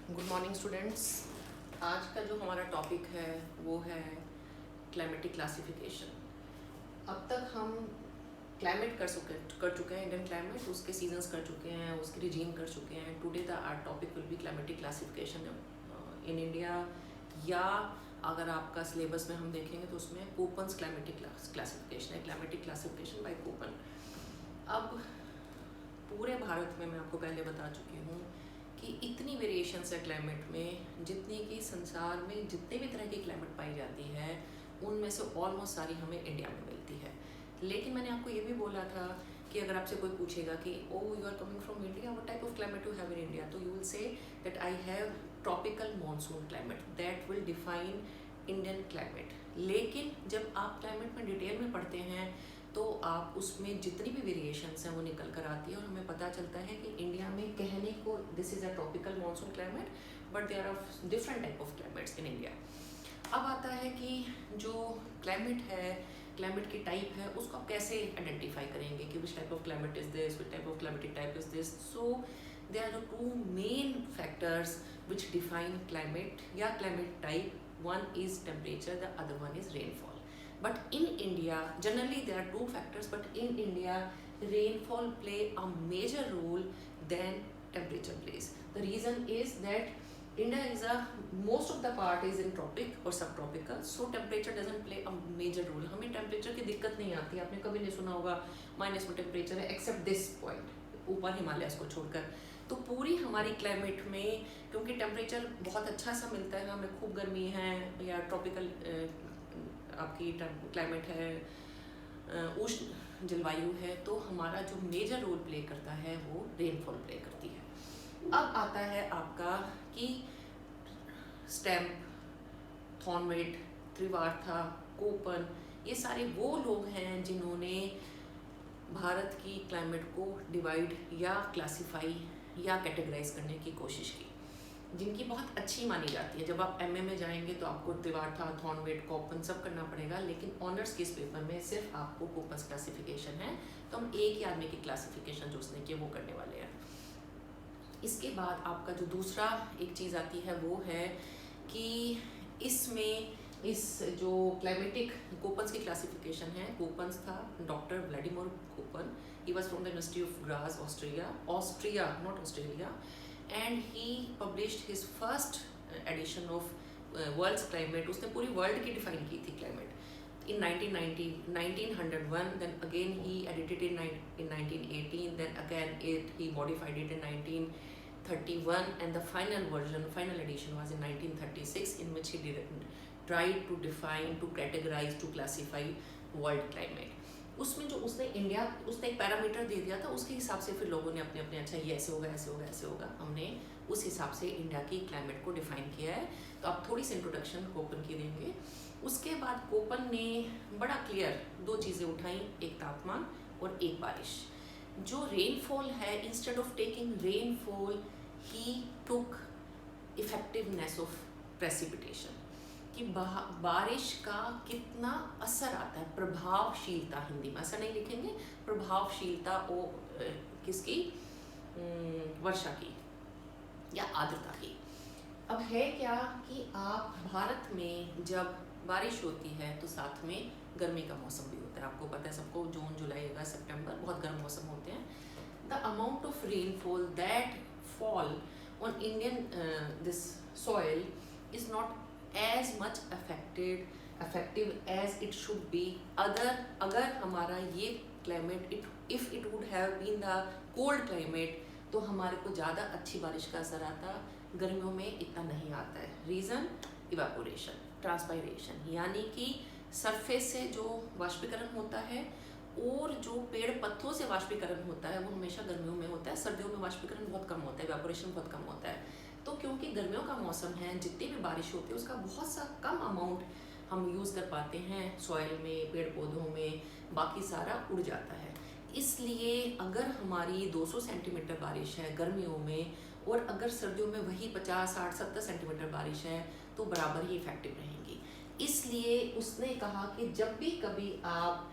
Good morning students. आज का जो हमारा टॉपिक है वो है क्लाइमेटिक क्लासिफिकेशन। अब तक हम क्लाइमेट कर चुके हैं, इंडियन क्लाइमेट, उसके सीजन्स कर चुके हैं, उसके रिजीम कर चुके हैं। Today the our topic will be climatic classification in India, या अगर आपका सिलेबस में हम देखेंगे तो उसमें कोपन्स क्लाइमेटिक क्लासिफिकेशन है, क्लाइमेटिक क्लासिफिकेशन बाय कोपन। अब पूरे भारत में मैं आपको पहले बता चुकी हूँ कि इतनी वेरिएशंस है क्लाइमेट में, जितनी कि संसार में जितने भी तरह की क्लाइमेट पाई जाती है उनमें से ऑलमोस्ट सारी हमें इंडिया में मिलती है। लेकिन मैंने आपको ये भी बोला था कि अगर आपसे कोई पूछेगा कि oh you are coming from India, what type of climate you have in India, तो you will say that I have tropical monsoon climate, that will define Indian climate. लेकिन जब आप क्लाइमेट में डिटेल में पढ़ते हैं तो आप उसमें जितनी भी वेरिएशंस हैं वो निकल कर आती है और हमें पता चलता है कि इंडिया में कहने को this is a tropical monsoon climate, but there are different type of climates in India. अब आता है कि जो क्लाइमेट है, क्लाइमेट की टाइप है, उसको आप कैसे आइडेंटिफाई करेंगे कि which type of climate is this, which type of climatic type is this. So there are the two main factors which define climate या climate type. One is temperature, the other one is rainfall. But in India, generally there are two factors, but in India, rainfall play a major role than temperature plays. The reason is that India is most of the part is in tropic or subtropical, so temperature doesn't play a major role. हमें temperature की दिक्कत नहीं आती, आपने कभी नहीं सुना होगा माइनस में टेम्परेचर है एक्सेप्ट दिस पॉइंट, ऊपर हिमालयस को छोड़कर। तो पूरी हमारी क्लाइमेट में क्योंकि टेम्परेचर बहुत अच्छा सा मिलता है, हमें खूब गर्मी है या ट्रॉपिकल आपकी क्लाइमेट है, उष्ण जलवायु है, तो हमारा जो मेजर रोल प्ले करता है वो रेनफॉल प्ले करती है। अब आता है आपका कि स्टैम्प, थॉर्नवेट, त्रिवार्था, कोपन, ये सारे वो लोग हैं जिन्होंने भारत की क्लाइमेट को डिवाइड या क्लासिफाई या कैटेगराइज करने की कोशिश की, जिनकी बहुत अच्छी मानी जाती है। जब आप एमए में जाएंगे तो आपको त्रिवार्था, थॉर्नवेट, कोपन सब करना पड़ेगा, लेकिन ऑनर्स के इस पेपर में सिर्फ आपको कोपन्स क्लासिफिकेशन है, तो हम एक ही आदमी की क्लासिफिकेशन जो उसने की वो करने वाले हैं। इसके बाद आपका जो दूसरा एक चीज़ आती है वो है कि इसमें इस जो क्लाइमेटिक कोपन्स की क्लासिफिकेशन है, कोपन्स था doctor Vladimir Koppen, he was from the university of Graz, Austria not Australia, and he published his first edition of world's climate. उसने पूरी वर्ल्ड की डिफाइन की थी climate in 1901, then again he edited in 1918, then again he modified it in 1931, and the final edition was in 1936, in which he tried to define, to categorize, to classify world climate. उसमें जो उसने एक parameter दे दिया था, उसके हिसाब से फिर लोगों ने अपने अच्छा ये ऐसे होगा, ऐसे होगा, ऐसे होगा, हमने उस हिसाब से इंडिया की क्लाइमेट को डिफाइन किया है। तो आप थोड़ी सी इंट्रोडक्शन कोपन की देंगे। उसके बाद कोपन ने बड़ा क्लियर दो चीज़ें उठाई, एक तापमान और एक बारिश। जो रेनफॉल है, instead of taking rainfall he took effectiveness of precipitation, कि बारिश का कितना असर आता है, प्रभावशीलता, हिंदी में ऐसा नहीं लिखेंगे, प्रभावशीलता ओ किसकी, वर्षा की या आर्द्रता की। अब है क्या कि आप भारत में जब बारिश होती है तो साथ में गर्मी का मौसम भी होता है, आपको पता है सबको, जून, जुलाई, अगस्त, सितंबर बहुत गर्म मौसम होते हैं। The amount of rainfall that fall on Indian this soil is not as much effective as it should be अगर हमारा ये climate if it would have been the cold climate तो हमारे को ज़्यादा अच्छी बारिश का असर आता, गर्मियों में इतना नहीं आता है। रीज़न इवेपोरेशन, ट्रांसपायरेशन, यानी कि सरफेस से जो वाष्पीकरण होता है और जो पेड़ पत्तों से वाष्पीकरण होता है वो हमेशा गर्मियों में होता है, सर्दियों में वाष्पीकरण बहुत कम होता है, इवेपोरेशन बहुत कम होता है। तो क्योंकि गर्मियों का मौसम है, जितनी भी बारिश होती है उसका बहुत सा कम अमाउंट हम यूज़ कर पाते हैं सॉइल में, पेड़ पौधों में, बाकी सारा उड़ जाता है। इसलिए अगर हमारी 200 सेंटीमीटर बारिश है गर्मियों में और अगर सर्दियों में वही 50, 60, 70 सेंटीमीटर बारिश है तो बराबर ही इफेक्टिव रहेंगी। इसलिए उसने कहा कि जब भी कभी आप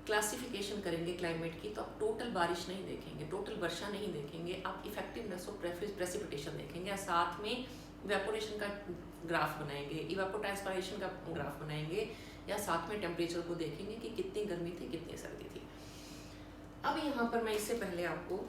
क्लासिफिकेशन करेंगे क्लाइमेट की तो आप टोटल बारिश नहीं देखेंगे, टोटल वर्षा नहीं देखेंगे, आप इफेक्टिवनेस ऑफ प्रेसिपिटेशन देखेंगे, साथ में वेपोरेशन का ग्राफ बनाएंगे, इवापोट्रांसपायरेशन का ग्राफ बनाएंगे, या साथ में टेम्परेचर को देखेंगे कि कितनी गर्मी थी कितनी सर्दी थी। अब यहाँ पर मैं इससे पहले आपको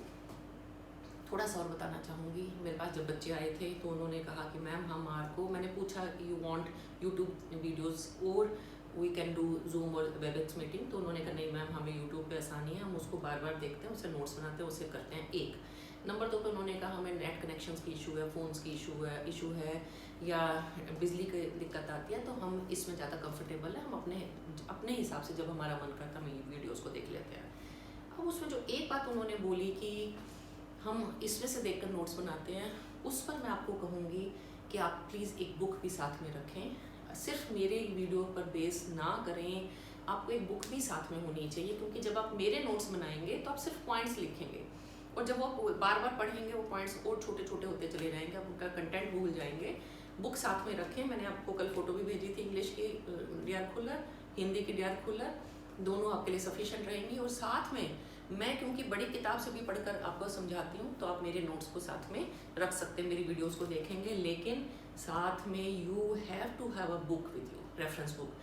थोड़ा सा और बताना चाहूँगी। मेरे पास जब बच्चे आए थे तो उन्होंने कहा कि मैम हमारे मैंने पूछा कि यू वांट यूट्यूब वीडियोस और वी कैन डू जूम और वेबएक्स मीटिंग, तो उन्होंने कहा नहीं मैम हमें यूट्यूब पे आसानी है, हम उसको बार बार देखते हैं, उससे नोट्स बनाते हैं, उससे करते हैं। एक नंबर 2 पे उन्होंने कहा हमें नेट कनेक्शंस की इशू है, फ़ोन्स की इशू है या बिजली की दिक्कत आती है, तो हम इसमें ज़्यादा कंफर्टेबल है, हम अपने हिसाब से जब हमारा मन करता है हम वीडियोज़ को देख लेते हैं। अब उसमें जो एक बात उन्होंने बोली कि हम इसमें से देखकर नोट्स बनाते हैं, उस पर मैं आपको कहूँगी कि आप प्लीज़ एक बुक भी साथ में रखें। सिर्फ मेरे वीडियो पर बेस ना करें, आपको एक बुक भी साथ में होनी चाहिए, क्योंकि जब आप मेरे नोट्स बनाएंगे तो आप सिर्फ पॉइंट्स लिखेंगे और जब वो बार बार पढ़ेंगे वो पॉइंट्स और छोटे छोटे होते चले जाएंगे, आप उनका कंटेंट भूल जाएंगे। बुक साथ में रखें। मैंने आपको कल फ़ोटो भी भेजी थी, इंग्लिश की डियर खुलर, हिंदी की डियर खुलर, दोनों आपके लिए सफिशेंट रहेंगी। और साथ में मैं क्योंकि बड़ी किताब से भी पढ़कर आपको समझाती हूँ, तो आप मेरे नोट्स को साथ में रख सकते हैं, मेरी वीडियोस को देखेंगे, लेकिन साथ में you have to have a book with you, reference book.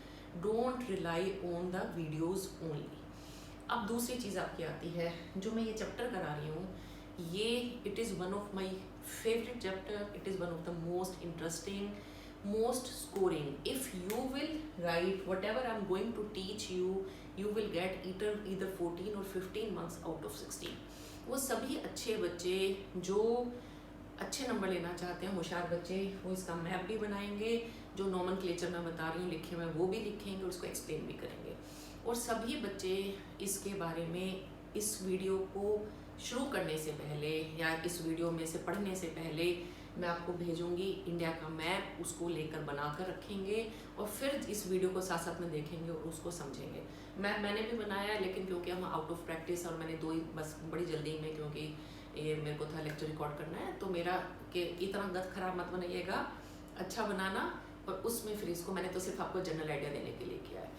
Don't rely on the videos only. अब दूसरी चीज़ आपकी आती है, जो मैं ये चैप्टर करा रही हूँ, ये it is one of my favourite chapter, it is one of the most interesting, most scoring. If you will write whatever I'm going to teach you, you will get either 14 or 15 marks out of 16. वो सभी अच्छे बच्चे जो अच्छे number लेना चाहते हैं, होशियार बच्चे, वो इसका मैप भी बनाएंगे, जो नॉमेनक्लेचर मैं बता रही हूँ लिखे हुए वो भी लिखेंगे और उसको एक्सप्लेन भी करेंगे। और सभी बच्चे इसके बारे में इस वीडियो को शुरू करने से पहले या इस वीडियो में से पढ़ने से पहले मैं आपको भेजूंगी इंडिया का मैप, उसको लेकर बनाकर रखेंगे और फिर इस वीडियो को साथ साथ में देखेंगे और उसको समझेंगे। मैंने भी बनाया, लेकिन क्योंकि हम आउट ऑफ प्रैक्टिस और मैंने 2 ही बस बड़ी जल्दी में, क्योंकि ये मेरे को था लेक्चर रिकॉर्ड करना है, तो मेरा कि इतना गद खराब मत बनाइएगा, अच्छा बनाना। और उसमें फिर इसको मैंने तो सिर्फ आपको जनरल आइडिया देने के लिए किया है।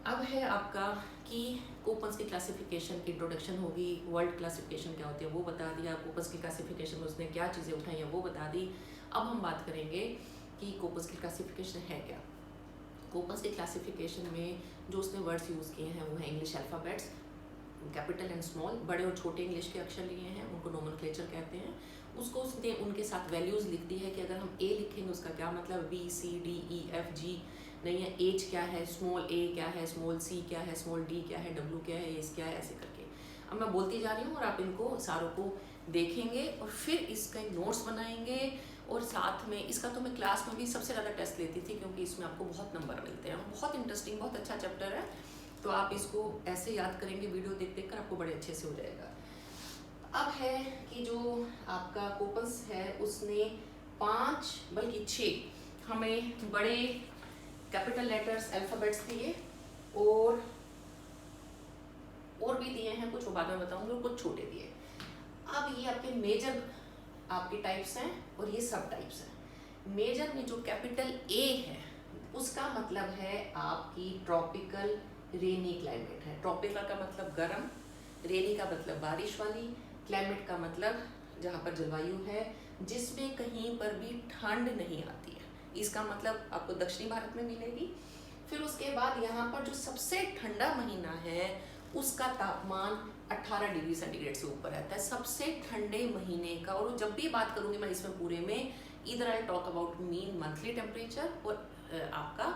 अब है आपका कि कूपन्स की क्लासिफिकेशन की इंट्रोडक्शन होगी, वर्ल्ड क्लासिफिकेशन क्या होती है वो बता दिया, कूपन्स की क्लासिफिकेशन में उसने क्या चीज़ें उठाई हैं वो बता दी। अब हम बात करेंगे कि कूपन्स की क्लासिफिकेशन है क्या। कूपन्स की क्लासिफिकेशन में जो उसने वर्ड्स यूज़ किए हैं वो है English alphabets, capital and small, बड़े और छोटे इंग्लिश के अक्षर लिए हैं, उनको नोमेनक्लेचर कहते हैं। उसको उसने उनके साथ वैल्यूज़ लिख दी है कि अगर हम ए लिखेंगे उसका क्या मतलब, B C D E F G नहीं है, एच क्या है, स्मॉल ए क्या है, स्मॉल सी क्या है, स्मॉल डी क्या है, डब्ल्यू क्या है, एस क्या है, ऐसे करके। अब मैं बोलती जा रही हूँ और आप इनको सारों को देखेंगे और फिर इसका नोट्स बनाएंगे। और साथ में इसका तो मैं क्लास में भी सबसे ज़्यादा टेस्ट लेती थी, क्योंकि इसमें आपको बहुत नंबर मिलते हैं, बहुत इंटरेस्टिंग, बहुत अच्छा चैप्टर है। तो आप इसको ऐसे याद करेंगे, वीडियो देख देख कर आपको बड़े अच्छे से हो जाएगा। अब है कि जो आपका कूपन्स है उसने 5 बल्कि 6 हमें बड़े कैपिटल लेटर्स अल्फ़ाबेट्स दिए और भी दिए हैं, कुछ वो बाद में बताऊंगी, और कुछ छोटे दिए। अब ये आपके मेजर आपके टाइप्स हैं और ये सब टाइप्स हैं। मेजर में जो कैपिटल ए है उसका मतलब है आपकी ट्रॉपिकल रेनी क्लाइमेट है। ट्रॉपिकल का मतलब गर्म, रेनी का मतलब बारिश वाली, क्लाइमेट का मतलब जहाँ पर जलवायु है जिसमें कहीं पर भी ठंड नहीं आती है, इसका मतलब आपको दक्षिणी भारत में मिलेगी। फिर उसके बाद यहाँ पर जो सबसे ठंडा महीना है उसका तापमान 18 डिग्री सेंटीग्रेड से ऊपर रहता है, सबसे ठंडे महीने का। और जब भी बात करूँगी मैं इसमें पूरे में, इधर I talk about mean monthly temperature और आपका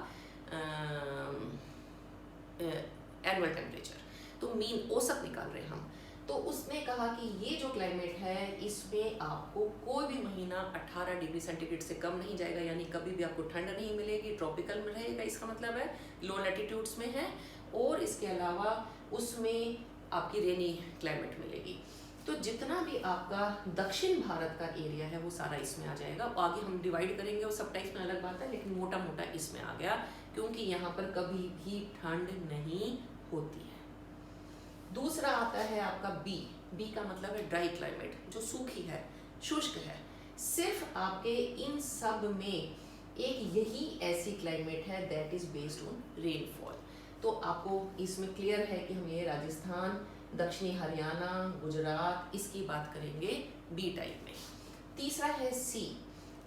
एनुअल टेम्परेचर, तो मीन औसत निकाल रहे हैं हम। तो उसने कहा कि ये जो क्लाइमेट है इसमें आपको कोई भी महीना 18 डिग्री सेंटीग्रेड से कम नहीं जाएगा, यानी कभी भी आपको ठंड नहीं मिलेगी, ट्रॉपिकल में रहेगा, इसका मतलब है लो लैटिट्यूड्स में है। और इसके अलावा उसमें आपकी रेनी क्लाइमेट मिलेगी। तो जितना भी आपका दक्षिण भारत का एरिया है वो सारा इसमें आ जाएगा। आगे हम डिवाइड करेंगे और सब टाइप्स में अलग बात है, लेकिन मोटा मोटा इसमें आ गया, क्योंकि यहाँ पर कभी भी ठंड नहीं होती है। दूसरा आता है आपका बी का मतलब है ड्राई क्लाइमेट, जो सूखी है, शुष्क है। सिर्फ आपके इन सब में एक यही ऐसी क्लाइमेट है that is based on rainfall. तो आपको इसमें क्लियर है कि हम ये राजस्थान, दक्षिणी हरियाणा, गुजरात, इसकी बात करेंगे बी टाइप में। तीसरा है सी।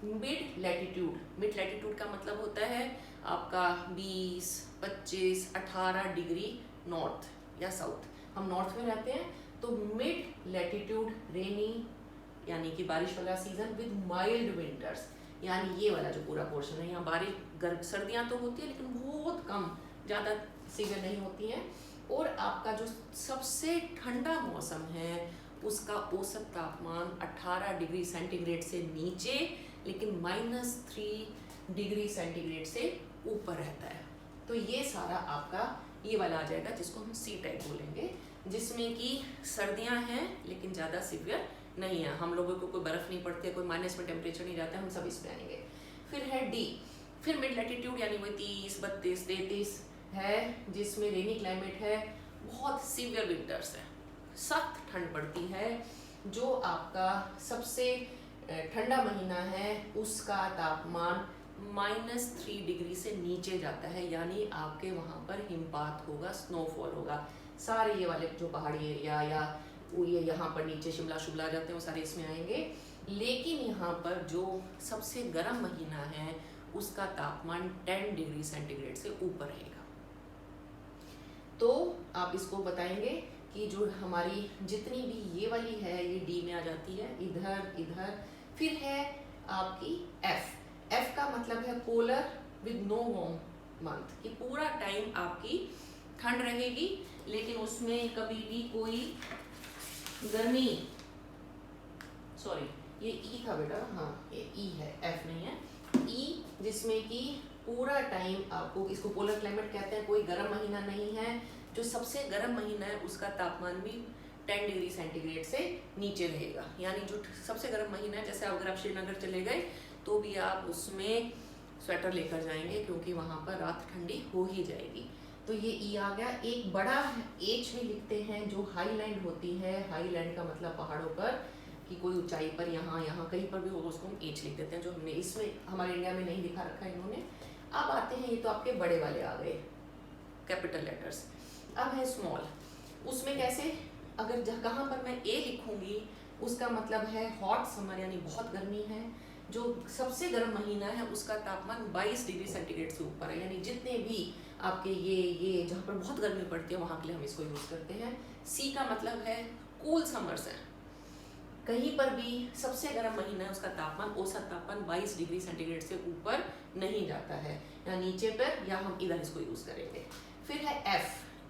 मिड लैटिट्यूड का मतलब होता है आपका 20, 25, 18 डिग्री नॉर्थ या साउथ, हम नॉर्थ में रहते हैं, तो मिड लैटिट्यूड रेनी यानी कि बारिश वाला सीजन विद माइल्ड विंटर्स, यानी ये वाला जो पूरा पोर्शन है, यहाँ बारिश गर्म सर्दियाँ तो होती है लेकिन बहुत कम, ज़्यादा सीवियर नहीं होती हैं। और आपका जो सबसे ठंडा मौसम है उसका औसत तापमान 18 डिग्री सेंटीग्रेड से नीचे लेकिन -3 डिग्री सेंटीग्रेड से ऊपर रहता है। तो ये सारा आपका ये वाला आ जाएगा जिसको हम सी टाइप बोलेंगे, जिसमें कि सर्दियां हैं लेकिन ज़्यादा सीवियर नहीं है, हम लोगों को कोई बर्फ़ नहीं पड़ती है, कोई माइनस में टेम्परेचर नहीं जाता है, हम सब इसमें आएंगे। फिर है डी, फिर मिड लैटिट्यूड यानी वही 30, 32, 33 है, जिसमें रेनी क्लाइमेट है, बहुत सीवियर विंटर्स है, सख्त ठंड पड़ती है। जो आपका सबसे ठंडा महीना है उसका तापमान -3 डिग्री से नीचे जाता है, यानी आपके वहाँ पर हिमपात होगा, स्नोफॉल होगा। सारे ये वाले जो पहाड़ी एरिया या ये यहाँ पर नीचे शिमला शुमला जाते हैं वो सारे इसमें आएंगे। लेकिन यहाँ पर जो सबसे गर्म महीना है उसका तापमान 10 डिग्री सेंटीग्रेड से ऊपर रहेगा। तो आप इसको बताएंगे कि जो हमारी जितनी भी ये वाली है ये डी में आ जाती है, इधर इधर। फिर है आपकी एफ का मतलब है polar with no warm month, कि पूरा टाइम आपकी ठंड रहेगी लेकिन उसमें कभी भी कोई गर्मी, सॉरी ये ई था बेटा, हाँ ये ई है, एफ नहीं है, ई, जिसमें कि पूरा टाइम आपको, इसको पोलर क्लाइमेट कहते हैं, कोई गर्म महीना नहीं है। जो सबसे गर्म महीना है उसका तापमान भी 10 डिग्री सेंटीग्रेड से नीचे रहेगा, यानी जो सबसे गर्म महीना है, जैसे अगर आप श्रीनगर चले गए तो भी आप उसमें स्वेटर लेकर जाएंगे क्योंकि वहाँ पर रात ठंडी हो ही जाएगी। तो ये ई आ गया। एक बड़ा एच भी लिखते हैं जो हाई लैंड होती है, हाई लैंड का मतलब पहाड़ों पर कि कोई ऊंचाई पर, यहाँ कहीं पर भी होगा उसको हम एच लिख देते हैं, जो हमने इसमें हमारे इंडिया में नहीं लिखा रखा है इन्होंने। अब आते हैं, ये तो आपके बड़े वाले आ गए कैपिटल लेटर्स। अब है स्मॉल, उसमें कैसे, अगर कहाँ पर मैं ए लिखूंगी उसका मतलब है हॉट समर यानी बहुत गर्मी है। जो सबसे गर्म महीना है उसका तापमान 22 डिग्री सेंटीग्रेड से ऊपर है, यानी जितने भी आपके ये जहाँ पर बहुत गर्मी पड़ती है वहाँ के लिए हम इसको यूज़ करते हैं। सी का मतलब है कूल समर्स है, कहीं पर भी सबसे गर्म महीना है उसका तापमान, औसत तापमान 22 डिग्री सेंटीग्रेड से ऊपर नहीं जाता है, या नीचे पर, या हम इधर इसको यूज़ करेंगे। फिर है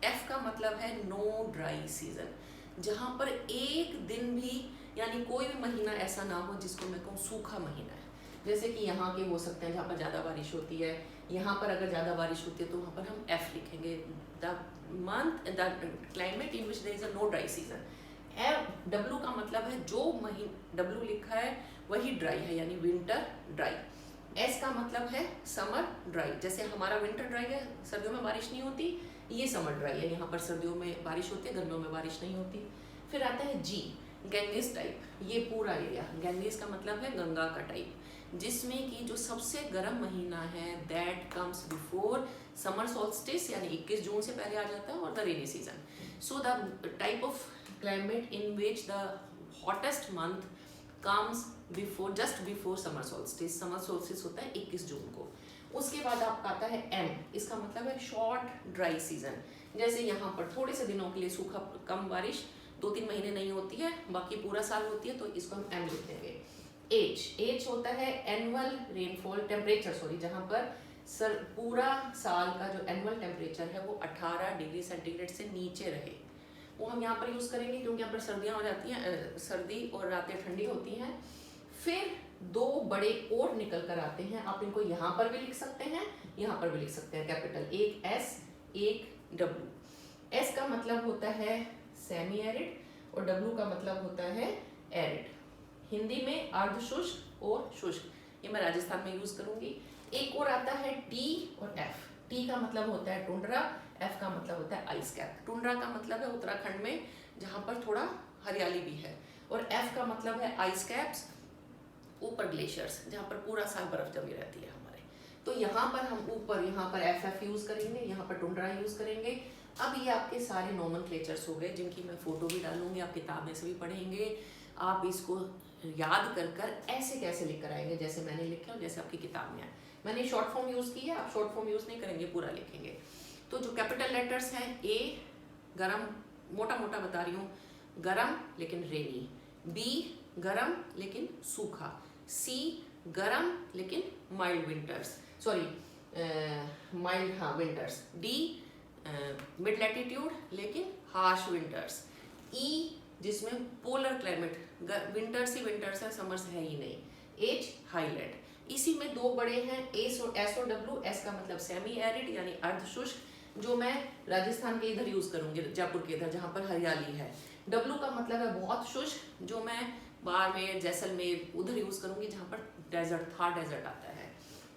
एफ का मतलब है नो ड्राई सीजन, जहाँ पर एक दिन भी यानी कोई भी महीना ऐसा ना हो जिसको मैं कहूँ सूखा महीना है। जैसे कि यहाँ के हो सकते हैं जहाँ पर ज़्यादा बारिश होती है, यहाँ पर अगर ज़्यादा बारिश होती है तो वहाँ पर हम एफ लिखेंगे, the month the climate in which there is a no dry season. W का मतलब है जो महीना डब्लू लिखा है वही ड्राई है, यानी विंटर ड्राई। एस का मतलब है समर ड्राई, जैसे हमारा विंटर ड्राई है, सर्दियों में बारिश नहीं होती, ये समर ड्राई है, यहाँ पर सर्दियों में बारिश होती है, गर्मियों में बारिश नहीं होती। फिर आता है जी, गैंगेस टाइप, ये पूरा एरिया, गैंगेस का मतलब है गंगा का टाइप, जिसमें कि जो सबसे गर्म महीना है that comes before summer solstice यानी 21 जून से पहले आ जाता है, और the rainy season. So the type of climate in which the hottest month comes before, just before summer solstice. Summer solstice होता है 21 जून को। उसके बाद आपका आता है एम, इसका मतलब है शॉर्ट ड्राई सीजन, जैसे यहाँ पर थोड़े से दिनों के लिए सूखा, कम बारिश 2-3 महीने नहीं होती है, बाकी पूरा साल होती है, तो इसको हम एम लिख देंगे। एच होता है एनुअल रेनफॉल टेम्परेचर, सॉरी, जहाँ पर पूरा साल का जो एनुअल टेम्परेचर है वो 18 डिग्री सेंटीग्रेड से नीचे रहे, वो हम यहाँ पर यूज़ करेंगे क्योंकि यहाँ पर सर्दियाँ हो जाती हैं, सर्दी और रातें ठंडी होती हैं। फिर दो बड़े और निकल कर आते हैं, आप इनको यहाँ पर भी लिख सकते हैं, यहाँ पर भी लिख सकते हैं, कैपिटल, एक एस एक डब्लू। एस का मतलब होता है सेमी एरिड और डब्लू का मतलब होता है एरिड। हिंदी में अर्ध शुष्क और शुष्क, ये मैं राजस्थान में यूज करूंगी। एक और आता है टी और एफ। टी का मतलब होता है टुंड्रा, एफ का मतलब होता है आइस कैप। टुंड्रा का मतलब है उत्तराखंड में जहाँ पर थोड़ा हरियाली भी है, और एफ का मतलब है आइस कैप्स, ऊपर ग्लेशियर्स जहाँ पर पूरा साल बर्फ जमी रहती है हमारे। तो यहाँ पर हम ऊपर, यहाँ पर एफ यूज करेंगे, यहाँ पर टुंड्रा यूज करेंगे। अब ये आपके सारे नॉमेनक्लेचर्स हो गए जिनकी मैं फोटो भी डालूंगी, आप किताब में से भी पढ़ेंगे। आप इसको याद कर कर ऐसे कैसे लिख कर आएंगे जैसे मैंने लिखे और जैसे आपकी किताब में है। मैंने शॉर्ट फॉर्म यूज़ की है, आप शॉर्ट फॉर्म यूज़ नहीं करेंगे, पूरा लिखेंगे। तो जो कैपिटल लेटर्स हैं, ए गरम, मोटा मोटा बता रही हूँ, गरम लेकिन रेनी, बी गरम लेकिन सूखा, सी गरम लेकिन माइल्ड विंटर्स, सॉरी माइल्ड, हाँ विंटर्स, डी मिड लैटिट्यूड लेकिन हार्श विंटर्स, ई जिसमें पोलर क्लाइमेट, विंटर्स ही विंटर्स है, समर्स है ही नहीं, एच हाईलैंड। इसी में दो बड़े हैं, एस और डब्ल्यू। एस का मतलब सेमी एरिड यानी अर्ध शुष्क, जो मैं राजस्थान के इधर यूज करूंगी, जयपुर के इधर जहाँ पर हरियाली है। डब्ल्यू का मतलब है बहुत शुष्क, जो मैं बाड़मेर जैसलमेर उधर यूज करूंगी जहाँ पर डेजर्ट, थार डेजर्ट आता है।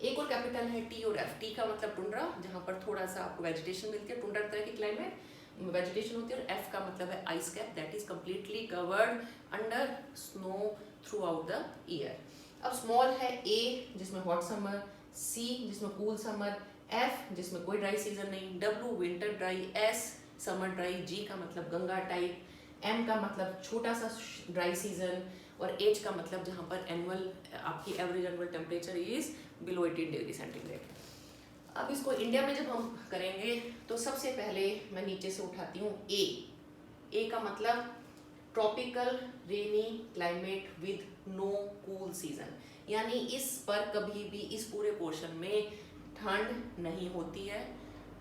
एक और कैपिटल है टी और एफ। टी का मतलब टुंड्रा, जहाँ पर थोड़ा सा आपको वेजिटेशन मिलती है, टुंड्रा तरह की क्लाइमेट वेजिटेशन होती है। और एफ का मतलब है ice cap, that is completely covered under snow through out the year. अब स्मॉल है ए जिसमें हॉट समर, सी जिसमें कूल समर, एफ जिसमें कोई ड्राई सीजन नहीं, W winter dry, S summer dry, G का मतलब गंगा टाइप, एम का मतलब छोटा सा ड्राई सीजन, और एच का मतलब जहाँ पर एनुअल आपकी average annual temperature is below 18 degree centigrade. अब इसको इंडिया में जब हम करेंगे तो सबसे पहले मैं नीचे से उठाती हूँ ए का मतलब tropical rainy climate with know cool season, यानी इस पर कभी भी इस पूरे पोर्शन में ठंड नहीं होती है,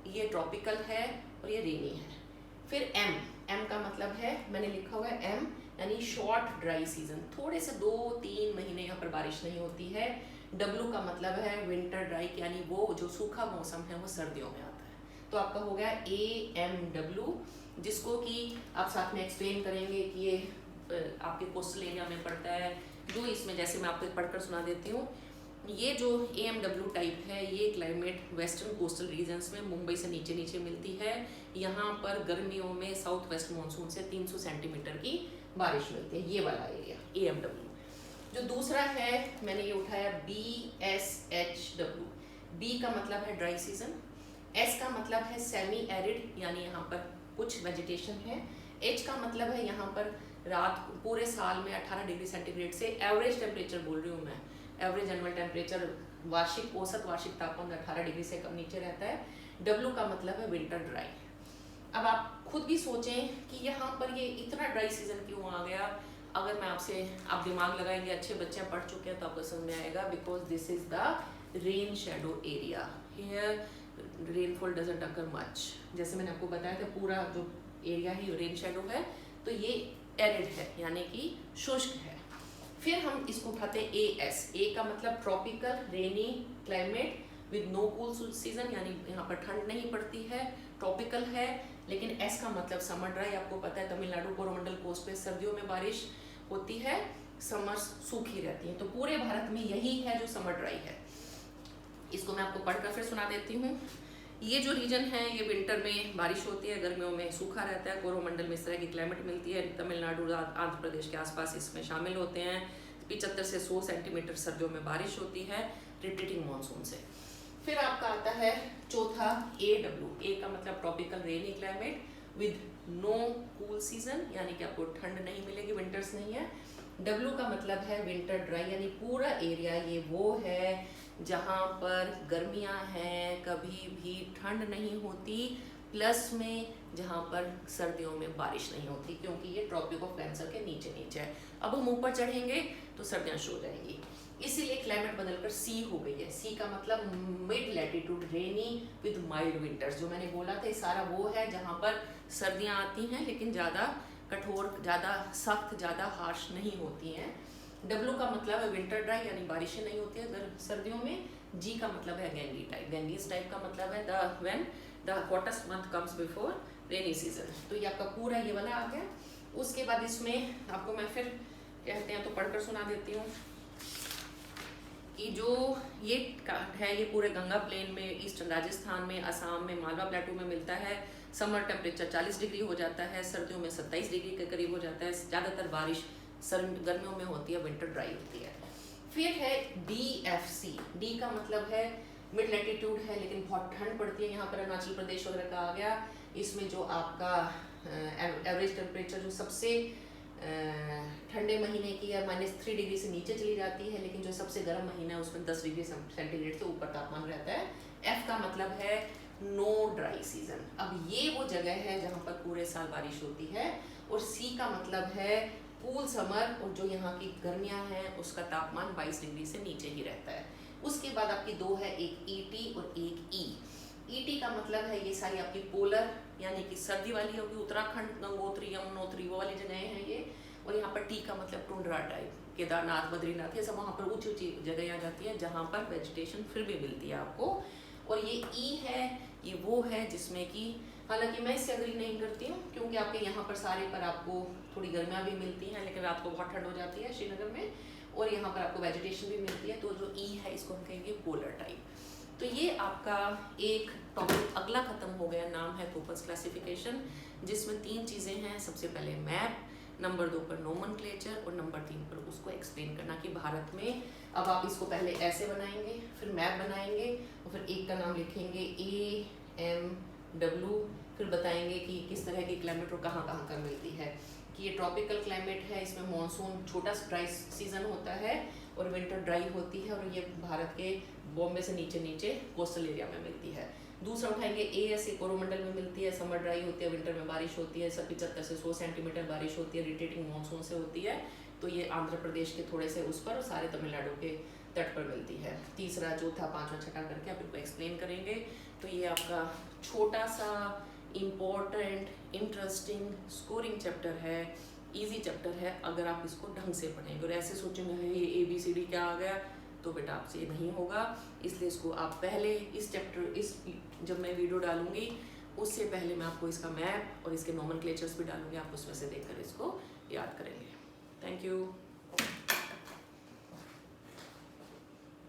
ये ट्रॉपिकल है और ये रेनी है। फिर एम का मतलब है, मैंने लिखा हुआ है एम यानी शॉर्ट ड्राई सीजन, थोड़े से 2-3 महीने यहाँ पर बारिश नहीं होती है। डब्ल्यू का मतलब है विंटर ड्राई, यानी वो जो सूखा मौसम है वो सर्दियों में आता है। तो आपका हो गया AMW, जिसको कि आप साथ में एक्सप्लेन करेंगे कि ये आपके कोस्टल एरिया में पड़ता है। जो इसमें जैसे मैं आपको पढ़कर सुना देती हूँ, ये जो AMW टाइप है, ये क्लाइमेट वेस्टर्न कोस्टल रीजन्स में मुंबई से नीचे नीचे मिलती है। यहाँ पर गर्मियों में साउथ वेस्ट मानसून से 300 सेंटीमीटर की बारिश मिलती है, ये वाला एरिया AMW। जो दूसरा है मैंने ये उठाया BSHW। बी का मतलब है ड्राई सीजन, एस का मतलब है सेमी एरिड यानी यहाँ पर कुछ वेजिटेशन है, एच का मतलब है यहाँ पर रात पूरे साल में 18 डिग्री सेंटीग्रेड से एवरेज टेम्परेचर बोल रही हूँ मैं, एवरेज एनुअल टेम्परेचर वार्षिक औसत वार्षिक तापमान 18 डिग्री से कम नीचे रहता है। डब्ल्यू का मतलब है विंटर ड्राई। अब आप खुद भी सोचें कि यहाँ पर ये इतना ड्राई सीजन क्यों आ गया। अगर मैं आपसे, आप दिमाग लगाएंगे, अच्छे बच्चे पढ़ चुके हैं तो आपको समझ में आएगा, because this is the rain shadow area, here rainfall doesn't occur much. जैसे मैंने आपको बताया था पूरा जो एरिया है रेन शेडो है, तो ये एरिड है यानी कि शुष्क है। फिर हम इसको उठाते हैं AS। ए का मतलब tropical rainy climate with know cool season, यानी यहाँ पर ठंड नहीं पड़ती है, ट्रॉपिकल है। लेकिन एस का मतलब समर ड्राई, आपको पता है तमिलनाडु कोरोमंडल कोस्ट पे सर्दियों में बारिश होती है, समर्स सूखी रहती है। तो पूरे भारत में यही है जो समर ड्राई है। इसको मैं आपको पढ़कर फिर सुना देती हूँ। ये जो रीजन है ये विंटर में बारिश होती है, गर्मियों में सूखा रहता है, कोरोमंडल में इस तरह की क्लाइमेट मिलती है। तमिलनाडु आंध्र प्रदेश के आसपास इसमें शामिल होते हैं। 75 से 100 सेंटीमीटर सर्दियों में बारिश होती है रिपीटिंग मानसून से। फिर आपका आता है चौथा AW। ए का मतलब tropical rainy climate with know cool season, यानी कि आपको ठंड नहीं मिलेगी, विंटर्स नहीं है। डब्ल्यू का मतलब है विंटर ड्राई, यानी पूरा एरिया ये वो है जहाँ पर गर्मियाँ हैं, कभी भी ठंड नहीं होती, प्लस में जहाँ पर सर्दियों में बारिश नहीं होती, क्योंकि ये ट्रॉपिक ऑफ कैंसर के नीचे नीचे है। अब हम ऊपर चढ़ेंगे तो सर्दियाँ शुरू हो जाएंगी, इसीलिए क्लाइमेट बदलकर सी हो गई है। सी का मतलब mid latitude rainy with mild winters. जो मैंने बोला था ये सारा वो है जहाँ पर सर्दियाँ आती हैं लेकिन ज़्यादा कठोर, ज़्यादा सख्त, ज़्यादा हार्श नहीं होती हैं। डब्ल्यू का मतलब है विंटर ड्राई, यानी बारिशें नहीं होती है सर्दियों में। जी का मतलब है गैंगी टाइप। गैंगीज टाइप का मतलब है when the hottest month comes before rainy season. तो ये आपका पूरा ये वाला आ गया। उसके बाद इसमें आपको मैं फिर कहते हैं तो पढ़कर सुना देती हूँ कि जो ये है ये पूरे गंगा प्लेन में, ईस्टर्न राजस्थान में, असम में, मालवा प्लेटू में मिलता है। समर टेम्परेचर 40 डिग्री हो जाता है, सर्दियों में 27 डिग्री के करीब हो जाता है। ज़्यादातर बारिश गर्मियों में होती है, विंटर ड्राई होती है। फिर है DFC। डी का मतलब है मिड लैटिट्यूड है लेकिन बहुत ठंड पड़ती है, यहाँ पर अरुणाचल प्रदेश वगैरह का आ गया। इसमें जो आपका एवरेज टेम्परेचर जो सबसे ठंडे महीने की या -3 डिग्री से नीचे चली जाती है, लेकिन जो सबसे गर्म महीना है उसमें 10 डिग्री सेंटीग्रेड से ऊपर तापमान रहता है। F का मतलब है नो ड्राई सीजन। अब ये वो जगह है जहाँ पर पूरे साल बारिश होती है। और C का मतलब है कूल समर, और जो यहाँ की गर्मियाँ हैं उसका तापमान 22 डिग्री से नीचे ही रहता है। उसके बाद आपकी दो है, एक ET और एक E। ET का मतलब है ये सारी आपकी पोलर यानी कि सर्दी वाली होगी, उत्तराखंड, गंगोत्री, यमुनोत्री वो वाली जगहें हैं ये। और यहाँ पर T का मतलब टुंड्रा टाइप, केदारनाथ, बद्रीनाथ, ये सब वहाँ पर ऊंची ऊंची जगह आ जाती है जहाँ पर वेजिटेशन फिर भी मिलती है आपको। और ये E है, ये वो है जिसमें कि हालांकि मैं इससे अग्री नहीं करती हूँ, क्योंकि आपके यहाँ पर सारे पर आपको थोड़ी गर्मियाँ भी मिलती हैं, लेकिन रात को बहुत ठंड हो जाती है श्रीनगर में, और यहाँ पर आपको वेजिटेशन भी मिलती है। तो जो E है इसको हम कहेंगे पोलर टाइप। तो ये आपका एक टॉपिक अगला खत्म हो गया, नाम है कोपस क्लासिफिकेशन, जिसमें 3 चीज़ें हैं। सबसे पहले मैप, नंबर 2 पर नोमेनक्लेचर, और नंबर 3 पर उसको एक्सप्लेन करना कि भारत में, अब आप इसको पहले ऐसे बनाएंगे, फिर मैप बनाएंगे, और फिर एक का नाम लिखेंगे AMW, फिर बताएंगे कि किस तरह की क्लाइमेट और कहाँ कहाँ कर मिलती है। कि ये ट्रॉपिकल क्लाइमेट है, इसमें मानसून छोटा ड्राई सीजन होता है और विंटर ड्राई होती है, और ये भारत के बॉम्बे से नीचे नीचे कोस्टल एरिया में मिलती है। दूसरा उठाएंगे AS, कोरोमंडल में मिलती है, समर ड्राई होती है, विंटर में बारिश होती है, 75 से 100 सेंटीमीटर बारिश होती है, रिटेटिंग मानसून से होती है। तो ये आंध्र प्रदेश के थोड़े से उस पर और सारे तमिलनाडु के तट पर मिलती है। तीसरा, चौथा, पांचवा, छठा करके आप इनको एक्सप्लेन करेंगे। तो ये आपका छोटा सा इम्पोर्टेंट, इंटरेस्टिंग, स्कोरिंग चैप्टर है, इजी चैप्टर है अगर आप इसको ढंग से पढ़ेंगे। और ऐसे सोचेंगे ये ABCD क्या आ गया, तो बेटा आपसे ये नहीं होगा। इसलिए इसको आप पहले इस चैप्टर, इस जब मैं वीडियो डालूंगी उससे पहले मैं आपको इसका मैप और इसके नोमेनक्लेचर्स भी डालूंगी, आप उसमें से देखकर इसको याद करेंगे। Thank you.